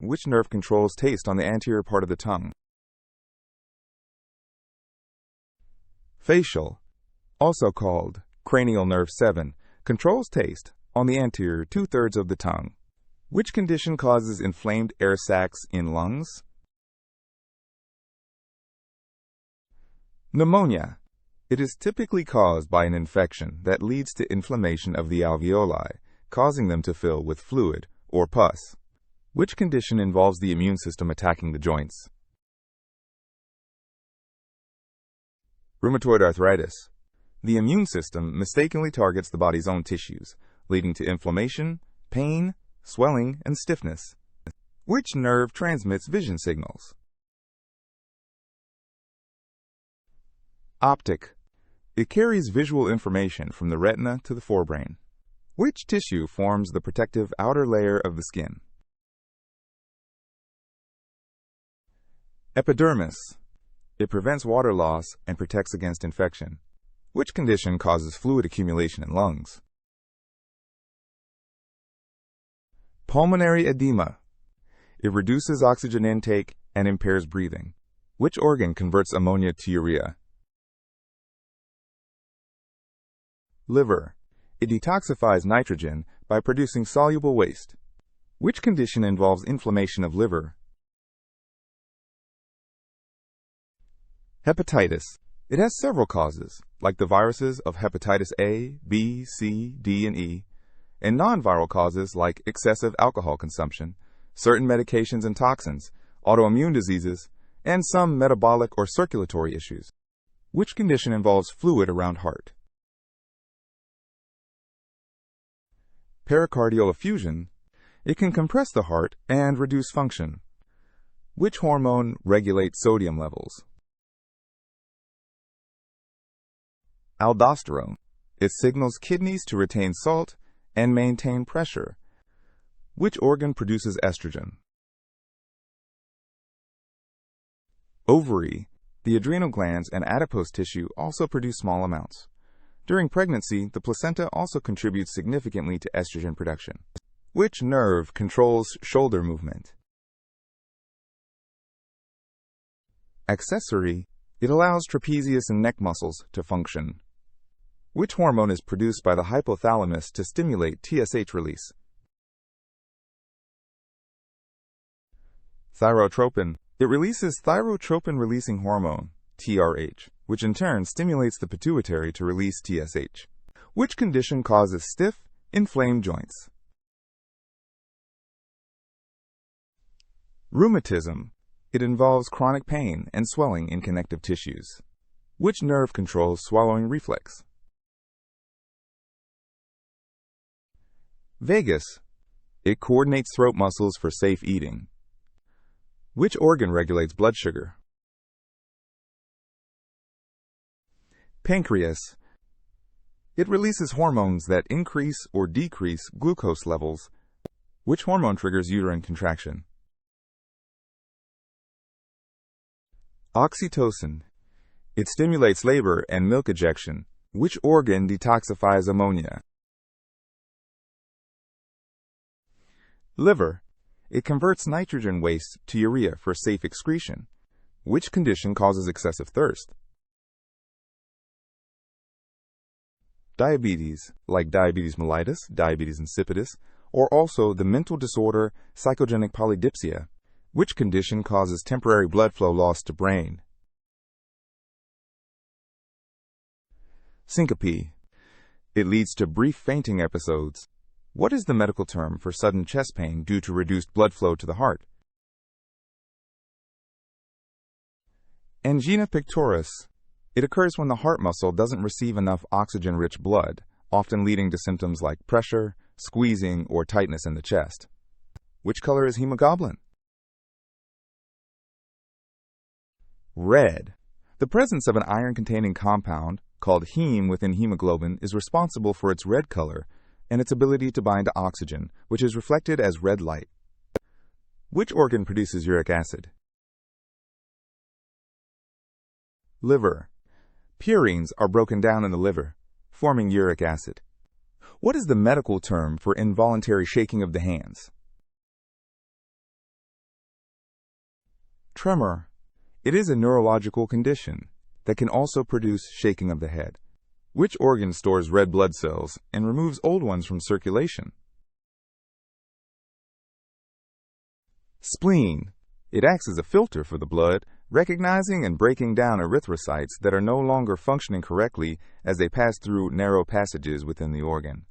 which nerve controls taste on the anterior part of the tongue. Facial, also called cranial nerve 7, controls taste on the anterior 2/3 of the tongue. Which condition causes inflamed air sacs in lungs? Pneumonia. It is typically caused by an infection that leads to inflammation of the alveoli, causing them to fill with fluid or pus. Which condition involves the immune system attacking the joints? Rheumatoid arthritis. The immune system mistakenly targets the body's own tissues, leading to inflammation, pain, swelling, and stiffness. Which nerve transmits vision signals? Optic. It carries visual information from the retina to the forebrain. Which tissue forms the protective outer layer of the skin? Epidermis. It prevents water loss and protects against infection. Which condition causes fluid accumulation in lungs? Pulmonary edema. It reduces oxygen intake and impairs breathing. Which organ converts ammonia to urea? Liver. It detoxifies nitrogen by producing soluble waste. Which condition involves inflammation of liver? Hepatitis. It has several causes, like the viruses of hepatitis A, B, C, D, and E, and non-viral causes like excessive alcohol consumption, certain medications and toxins, autoimmune diseases, and some metabolic or circulatory issues. Which condition involves fluid around heart? Pericardial effusion. It can compress the heart and reduce function. Which hormone regulates sodium levels? Aldosterone. It signals kidneys to retain salt and maintain pressure. Which organ produces estrogen? Ovary. The adrenal glands and adipose tissue also produce small amounts. During pregnancy, the placenta also contributes significantly to estrogen production. Which nerve controls shoulder movement? Accessory. It allows trapezius and neck muscles to function. Which hormone is produced by the hypothalamus to stimulate TSH release? Thyrotropin. It releases thyrotropin-releasing hormone, TRH, which in turn stimulates the pituitary to release TSH. Which condition causes stiff, inflamed joints? Rheumatism. It involves chronic pain and swelling in connective tissues. Which nerve controls swallowing reflex? Vagus. It coordinates throat muscles for safe eating. Which organ regulates blood sugar? Pancreas. It releases hormones that increase or decrease glucose levels. Which hormone triggers uterine contraction? Oxytocin. It stimulates labor and milk ejection. Which organ detoxifies ammonia? Liver. It converts nitrogen waste to urea for safe excretion. Which condition causes excessive thirst? Diabetes, like diabetes mellitus, diabetes insipidus, or also the mental disorder psychogenic polydipsia. Which condition causes temporary blood flow loss to brain? Syncope. It leads to brief fainting episodes. What is the medical term for sudden chest pain due to reduced blood flow to the heart? Angina pectoris. It occurs when the heart muscle doesn't receive enough oxygen-rich blood, often leading to symptoms like pressure, squeezing, or tightness in the chest. Which color is hemoglobin? Red. The presence of an iron-containing compound, called heme within hemoglobin, is responsible for its red color and its ability to bind to oxygen, which is reflected as red light. Which organ produces uric acid? Liver. Purines are broken down in the liver, forming uric acid. What is the medical term for involuntary shaking of the hands? Tremor. It is a neurological condition that can also produce shaking of the head. Which organ stores red blood cells and removes old ones from circulation? Spleen. It acts as a filter for the blood, recognizing and breaking down erythrocytes that are no longer functioning correctly as they pass through narrow passages within the organ.